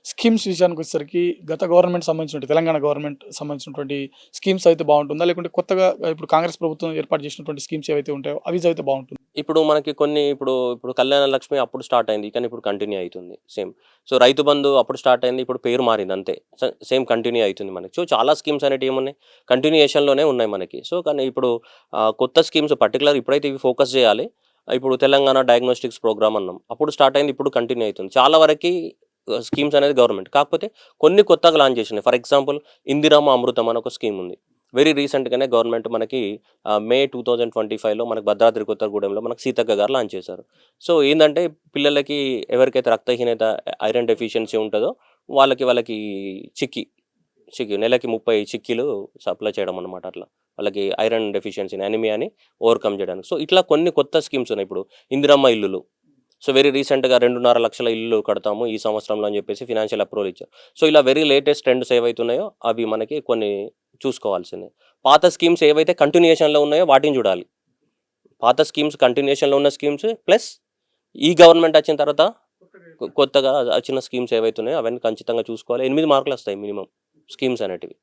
Schemes విషయానికి వచ్చేసరికి గత గవర్నమెంట్ సంబంధించినటువంటి తెలంగాణ గవర్నమెంట్ సంబంధించినటువంటి స్కీమ్స్ అయితే బాగుంటుందా? లేకుంటే కొత్తగా ఇప్పుడు కాంగ్రెస్ ప్రభుత్వం ఏర్పాటు చేసినటువంటి స్కీమ్స్ ఏవైతే ఉంటాయో అవి చదివితే బాగుంటుంది? ఇప్పుడు మనకి కొన్ని ఇప్పుడు కళ్యాణ లక్ష్మి అప్పుడు స్టార్ట్ అయింది, కానీ ఇప్పుడు కంటిన్యూ అవుతుంది సేమ్. సో రైతు బంధు అప్పుడు స్టార్ట్ అయింది, ఇప్పుడు పేరు మారింది అంతే. సేమ్ కంటిన్యూ అవుతుంది మనకి. సో చాలా స్కీమ్స్ అనేవి ఏమున్నాయి, కంటిన్యూయేషన్లోనే ఉన్నాయి మనకి. సో కానీ ఇప్పుడు కొత్త స్కీమ్స్ పర్టికులర్ ఇప్పుడైతే ఇవి ఫోకస్ చేయాలి. ఇప్పుడు తెలంగాణ డయాగ్నోస్టిక్స్ ప్రోగ్రామ్ అన్నాం, అప్పుడు స్టార్ట్ అయింది, ఇప్పుడు కంటిన్యూ అవుతుంది. చాలా వరకు స్కీమ్స్ అనేది గవర్నమెంట్, కాకపోతే కొన్ని కొత్తగా లాంచ్ చేసినాయి. ఫర్ ఎగ్జాంపుల్ ఇందిరామ అమృతం అని ఒక స్కీమ్ ఉంది. వెరీ రీసెంట్గానే గవర్నమెంట్ మనకి మే 2025లో మనకి భద్రాద్రి కొత్తగూడెంలో మనకి సీతక్క గారు లాంచ్ చేశారు. సో ఏంటంటే పిల్లలకి ఎవరికైతే రక్తహీనత ఐరన్ డెఫిషియన్సీ ఉంటుందో వాళ్ళకి చిక్కి నెలకి 30 చిక్కీలు సప్లై చేయడం అనమాట. అట్లా వాళ్ళకి ఐరన్ డెఫిషియన్సీని ఎనిమియాని ఓవర్కమ్ చేయడానికి. సో ఇట్లా కొన్ని కొత్త స్కీమ్స్ ఉన్నాయి. ఇప్పుడు ఇందిరమ్మ ఇల్లులు, సో వెరీ రీసెంట్గా 2.5 లక్షల ఇల్లు కడతాము ఈ సంవత్సరంలో అని చెప్పేసి ఫినాన్షియల్ అప్రూవల్ ఇచ్చారు. సో ఇలా వెరీ లేటెస్ట్ ట్రెండ్స్ ఏవైతున్నాయో అవి మనకి కొన్ని చూసుకోవాల్సిందే. పాత స్కీమ్స్ ఏవైతే కంటిన్యూషన్లో ఉన్నాయో వాటిని చూడాలి. పాత స్కీమ్స్ కంటిన్యూషన్లో ఉన్న స్కీమ్స్ ప్లస్ ఈ గవర్నమెంట్ వచ్చిన తర్వాత కొత్తగా వచ్చిన స్కీమ్స్ ఏవైతున్నాయో అవన్నీ ఖచ్చితంగా చూసుకోవాలి. 8 మార్కులు వస్తాయి మినిమం స్కీమ్స్ అనేటివి.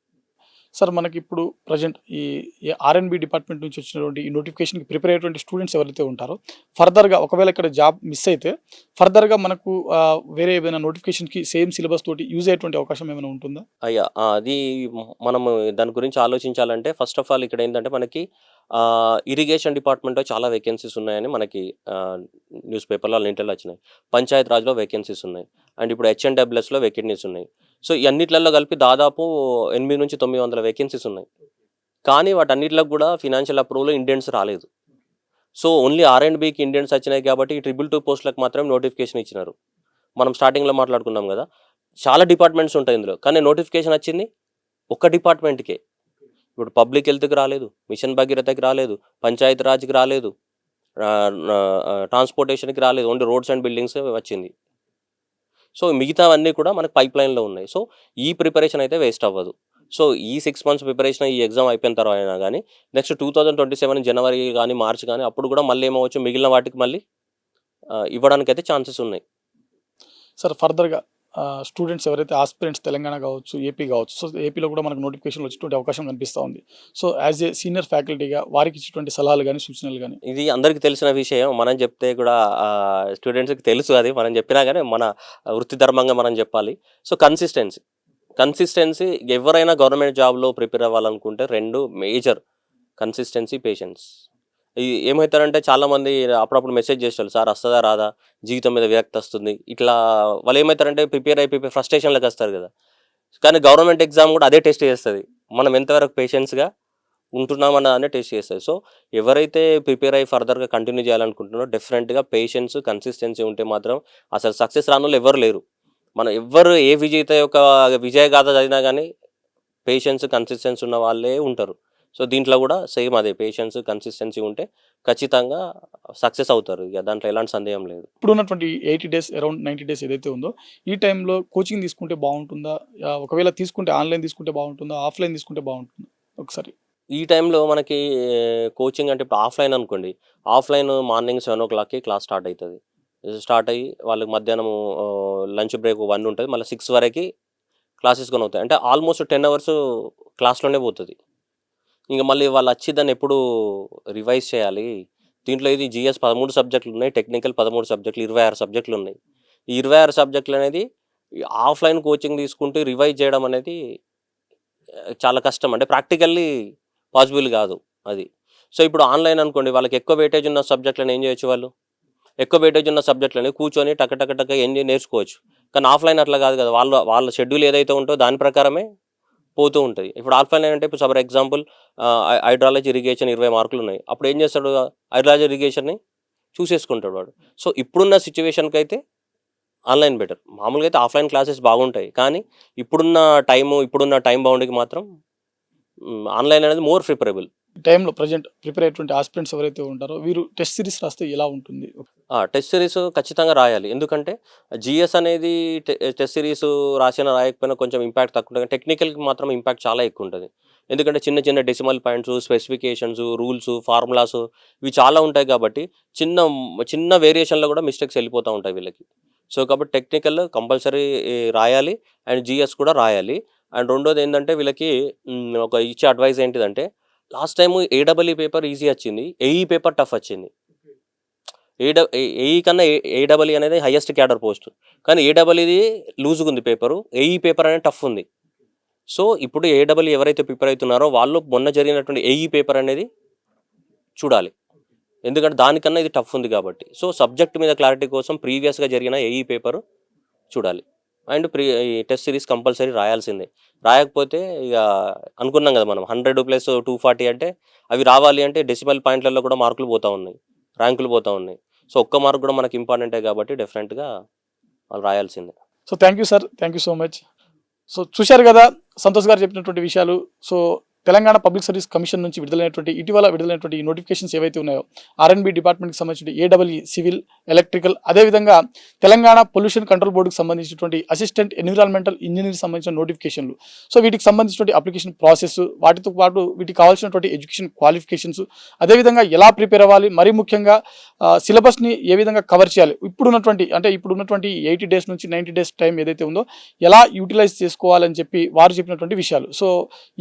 సార్ మనకి ఇప్పుడు ప్రజెంట్ ఈ ఆర్ఎన్బి డిపార్ట్మెంట్ నుంచి వచ్చినటువంటి ఈ నోటిఫికేషన్కి ప్రిపేర్ అయ్యేటువంటి స్టూడెంట్స్ ఎవరైతే ఉంటారో ఫర్దర్గా ఒకవేళ ఇక్కడ జాబ్ మిస్ అయితే ఫర్దర్గా మనకు వేరే ఏదైనా నోటిఫికేషన్కి సేమ్ సిలబస్ తోటి యూజ్ అయ్యేటువంటి అవకాశం ఏమైనా ఉంటుందా? అయ్యా అది మనము దాని గురించి ఆలోచించాలంటే ఫస్ట్ ఆఫ్ ఆల్ ఇక్కడ ఏంటంటే మనకి ఇరిగేషన్ డిపార్ట్మెంట్లో చాలా వేకెన్సీస్ ఉన్నాయని మనకి న్యూస్ పేపర్లో ఇంటర్లో వచ్చినాయి. పంచాయత్ రాజ్లో వేకెన్సీస్ ఉన్నాయి, అండ్ ఇప్పుడు హెచ్ఎన్డబ్ల్యూఎస్లో వేకెన్సీస్ ఉన్నాయి. సో ఈ అన్నిట్లలో కలిపి దాదాపు 800 నుంచి 900 వేకెన్సీస్ ఉన్నాయి. కానీ వాటన్నిటిలో కూడా ఫినాన్షియల్ అప్రూవల్ ఇండియన్స్ రాలేదు. సో ఓన్లీ ఆర్ఎండ్బికి ఇండియన్స్ వచ్చినాయి కాబట్టి 222 పోస్టులకు మాత్రం నోటిఫికేషన్ ఇచ్చినారు. మనం స్టార్టింగ్లో మాట్లాడుకున్నాం కదా, చాలా డిపార్ట్మెంట్స్ ఉంటాయి ఇందులో, కానీ నోటిఫికేషన్ వచ్చింది ఒక డిపార్ట్మెంట్కే. ఇప్పుడు పబ్లిక్ హెల్త్కి రాలేదు, మిషన్ భగీరథకి రాలేదు, పంచాయత్ రాజ్కి రాలేదు, ట్రాన్స్పోర్టేషన్కి రాలేదు, ఓన్లీ రోడ్స్ అండ్ బిల్డింగ్స్ వచ్చింది. సో మిగతావన్నీ కూడా మనకు పైప్ లైన్లో ఉన్నాయి. సో ఈ ప్రిపరేషన్ అయితే వేస్ట్ అవ్వదు. సో ఈ 6 months ప్రిపరేషన్ ఈ ఎగ్జామ్ అయిపోయిన తర్వాత అయినా కానీ నెక్స్ట్ 2027 జనవరి కానీ మార్చ్ కానీ అప్పుడు కూడా మళ్ళీ ఏమవచ్చు మిగిలిన వాటికి మళ్ళీ ఇవ్వడానికి అయితే ఛాన్సెస్ ఉన్నాయి. సార్ ఫర్దర్గా స్టూడెంట్స్ ఎవరైతే ఆస్పిరెంట్స్ తెలంగాణ కావచ్చు, ఏపీ కావచ్చు, సో ఏపీలో కూడా మనకు నోటిఫికేషన్లు వచ్చేటువంటి అవకాశం కనిపిస్తూ ఉంది. సో యాజ్ ఏ సీనియర్ ఫ్యాకల్టీగా వారికి ఇచ్చేటువంటి సలహాలు కానీ సూచనలు కానీ? ఇది అందరికీ తెలిసిన విషయం, మనం చెప్తే కూడా స్టూడెంట్స్కి తెలుసు. అది మనం చెప్పినా కానీ మన వృత్తి ధర్మంగా మనం చెప్పాలి. సో కన్సిస్టెన్సీ ఎవరైనా గవర్నమెంట్ జాబ్లో ప్రిపేర్ అవ్వాలనుకుంటే 2 మేజర్: కన్సిస్టెన్సీ, పేషెన్స్. ఏమవుతారంటే చాలామంది అప్పుడప్పుడు మెసేజ్ చేస్తారు, సార్ వస్తుందా రాదా, జీవితం మీద విరక్తి వస్తుంది, ఇట్లా వాళ్ళు ఏమవుతారంటే ప్రిపేర్ అయిపోయి ఫ్రస్ట్రేషన్లోకి వస్తారు కదా. కానీ గవర్నమెంట్ ఎగ్జామ్ కూడా అదే టెస్ట్ చేస్తుంది, మనం ఎంతవరకు పేషెన్స్గా ఉంటున్నామన్నదాన్ని టెస్ట్ చేస్తుంది. సో ఎవరైతే ప్రిపేర్ అయ్యి ఫర్దర్గా కంటిన్యూ చేయాలనుకుంటున్నారో డెఫినెట్గా పేషెన్స్, కన్సిస్టెన్సీ ఉంటే మాత్రం అసలు సక్సెస్ రాని వాళ్ళు ఎవరు లేరు. మనం ఎవరు ఏ విజేత యొక్క విజయగాథ చదివినా కానీ పేషెన్స్, కన్సిస్టెన్సీ ఉన్న వాళ్ళే ఉంటారు. సో దీంట్లో కూడా సేమ్ అదే, పేషెన్స్, కన్సిస్టెన్సీ ఉంటే ఖచ్చితంగా సక్సెస్ అవుతారు. ఇక దాంట్లో ఎలాంటి సందేహం లేదు. ఇప్పుడు ఉన్నటువంటి 80 days అరౌండ్ 90 days ఏదైతే ఉందో ఈ టైంలో కోచింగ్ తీసుకుంటే బాగుంటుందా? ఒకవేళ తీసుకుంటే ఆన్లైన్ తీసుకుంటే బాగుంటుందా, ఆఫ్లైన్ తీసుకుంటే బాగుంటుందా? ఒకసారి ఈ టైంలో మనకి కోచింగ్ అంటే ఇప్పుడు ఆఫ్లైన్ అనుకోండి, ఆఫ్లైన్ మార్నింగ్ 7 o'clockకి క్లాస్ స్టార్ట్ అవుతుంది. స్టార్ట్ అయ్యి వాళ్ళకి మధ్యాహ్నం లంచ్ బ్రేక్ 1 ఉంటుంది, మళ్ళీ 6 వరకు క్లాసెస్ కొని అవుతాయి. అంటే ఆల్మోస్ట్ 10 hours క్లాస్లోనే పోతుంది. ఇంకా మళ్ళీ వాళ్ళు వచ్చి దాన్ని ఎప్పుడు రివైజ్ చేయాలి. దీంట్లో ఇది జిఎస్ 13 సబ్జెక్టులు ఉన్నాయి, టెక్నికల్ 13 సబ్జెక్టులు, 26 సబ్జెక్టులు ఉన్నాయి. ఈ 26 సబ్జెక్టులు అనేది ఆఫ్లైన్ కోచింగ్ తీసుకుంటూ రివైజ్ చేయడం అనేది చాలా కష్టం, అంటే ప్రాక్టికల్లీ పాసిబుల్ కాదు అది. సో ఇప్పుడు ఆన్లైన్ అనుకోండి, వాళ్ళకి ఎక్కువ వెయిటేజ్ ఉన్న సబ్జెక్టులను ఏం చేయొచ్చు, వాళ్ళు ఎక్కువ వెయిటేజ్ ఉన్న సబ్జెక్టులని కూర్చొని టక నేర్చుకోవచ్చు. కానీ ఆఫ్లైన్ అట్లా కాదు కదా, వాళ్ళ షెడ్యూల్ ఏదైతే ఉంటుందో దాని ప్రకారమే పోతూ ఉంటుంది. ఇప్పుడు ఆఫ్లైన్ అంటే ఇప్పుడు ఫర్ ఎగ్జాంపుల్ హైడ్రాలజీ ఇరిగేషన్ 20 మార్కులు ఉన్నాయి, అప్పుడు ఏం చేస్తాడు, హైడ్రాలజీ ఇరిగేషన్ని చూసేసుకుంటాడు వాడు. సో ఇప్పుడున్న సిచ్యువేషన్కి అయితే ఆన్లైన్ బెటర్. మామూలుగా అయితే ఆఫ్లైన్ క్లాసెస్ బాగుంటాయి, కానీ ఇప్పుడున్న టైం బౌండ్కి మాత్రం ఆన్లైన్ అనేది మోర్ ప్రిఫరబుల్. టైంలో ప్రజెంట్ ప్రిపేర్ అయ్యేటువంటి ఆస్పిరెంట్స్ ఎవరైతే ఉంటారో వీరు టెస్ట్ సిరీస్ రాస్తే ఎలా ఉంటుంది? టెస్ట్ సిరీస్ ఖచ్చితంగా రాయాలి. ఎందుకంటే జిఎస్ అనేది టెస్ట్ సిరీస్ రాయకపోయినా కొంచెం ఇంపాక్ట్ తక్కువ ఉంటుంది, టెక్నికల్కి మాత్రం ఇంపాక్ట్ చాలా ఎక్కువ ఉంటుంది. ఎందుకంటే చిన్న decimal points, specifications, rules, formulas ఇవి చాలా ఉంటాయి కాబట్టి చిన్న వేరియేషన్లో కూడా మిస్టేక్స్ వెళ్ళిపోతూ ఉంటాయి వీళ్ళకి. సో కాబట్టి టెక్నికల్ కంపల్సరీ రాయాలి అండ్ జిఎస్ కూడా రాయాలి. అండ్ రెండోది ఏంటంటే వీళ్ళకి ఒక ఇచ్చే అడ్వైస్ ఏంటిదంటే, లాస్ట్ టైం ఏడబ్ల్యూ పేపర్ ఈజీ వచ్చింది, ఏఈ పేపర్ టఫ్ వచ్చింది. ఏఈ కన్నా ఏడబ్ల్యూ అనేది హైయెస్ట్ క్యాడర్ పోస్ట్, కానీ ఏడబ్ల్యూది లూజ్గా ఉంది పేపరు, ఏఈ పేపర్ అనేది టఫ్ ఉంది. సో ఇప్పుడు ఏడబ్ల్యూ ఎవరైతే ప్రిపేర్ అవుతున్నారో వాళ్ళు మొన్న జరిగినటువంటి ఏఈ పేపర్ అనేది చూడాలి, ఎందుకంటే దానికన్నా ఇది టఫ్ ఉంది కాబట్టి. సో సబ్జెక్ట్ మీద క్లారిటీ కోసం ప్రీవియస్గా జరిగిన ఏఈ పేపర్ చూడాలి. అండ్ ఈ టెస్ట్ సిరీస్ కంపల్సరీ రాయాల్సిందే. రాయకపోతే ఇక అనుకున్నాం కదా మనం 100 + 240 అంటే అవి రావాలి అంటే డెసిమల్ పాయింట్లలో కూడా మార్కులు పోతూ ఉన్నాయి, ర్యాంకులు పోతూ ఉన్నాయి. సో ఒక్క మార్క్ కూడా మనకి ఇంపార్టెంటే కాబట్టి డెఫినెట్గా వాళ్ళు రాయాల్సిందే. So thank you sir, thank you so much. So చూశారు కదా సంతోష్ గారు చెప్పినటువంటి విషయాలు. So Telangana public service commission నుంచి ఇటీవల విడుదలైనటువంటి ఈ నోటిఫికేషన్స్ ఏవైతే ఉన్నాయో ఆర్ఎన్బి డిపార్ట్మెంట్కి సంబంధించిన ఏడబ్ల్యూ సివిల్, ఎలక్ట్రికల్, అదేవిధంగా తెలంగాణ పొల్యూషన్ కంట్రోల్ బోర్డుకి సంబంధించినటువంటి అసిస్టెంట్ ఎన్విరాన్మెంటల్ ఇంజనీర్కి సంబంధించిన నోటిఫికేషన్లు, సో వీటికి సంబంధించినటువంటి అప్లికేషన్ ప్రాసెస్, వాటితో పాటు వీటికి కావాల్సినటువంటి ఎడ్యుకేషన్ క్వాలిఫికేషన్స్, అదేవిధంగా ఎలా ప్రిపేర్ అవ్వాలి, మరీ ముఖ్యంగా సిలబస్ని ఏ విధంగా కవర్ చేయాలి, ఇప్పుడున్నటువంటి 80 days నుంచి 90 days టైం ఏదైతే ఉందో ఎలా యూటిలైజ్ చేసుకోవాలని చెప్పి వారు చెప్పినటువంటి విషయాలు. సో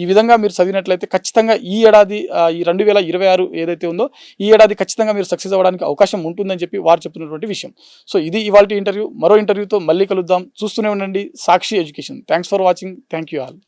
ఈ విధంగా మీరు చదివినట్లయితే ఖచ్చితంగా ఈ ఏడాది ఈ 2026 ఏదైతే ఉందో ఈ ఏడాది ఖచ్చితంగా మీరు సక్సెస్ అవ్వడానికి అవకాశం ఉంటుందని చెప్పి వారు చెప్తున్నటువంటి విషయం. సో ఇది ఇవాల్టి ఇంటర్వ్యూ. మరో ఇంటర్వ్యూతో మళ్ళీ కలుద్దాం. చూస్తూనే ఉండండి Sakshi education. Thanks for watching. Thank you all.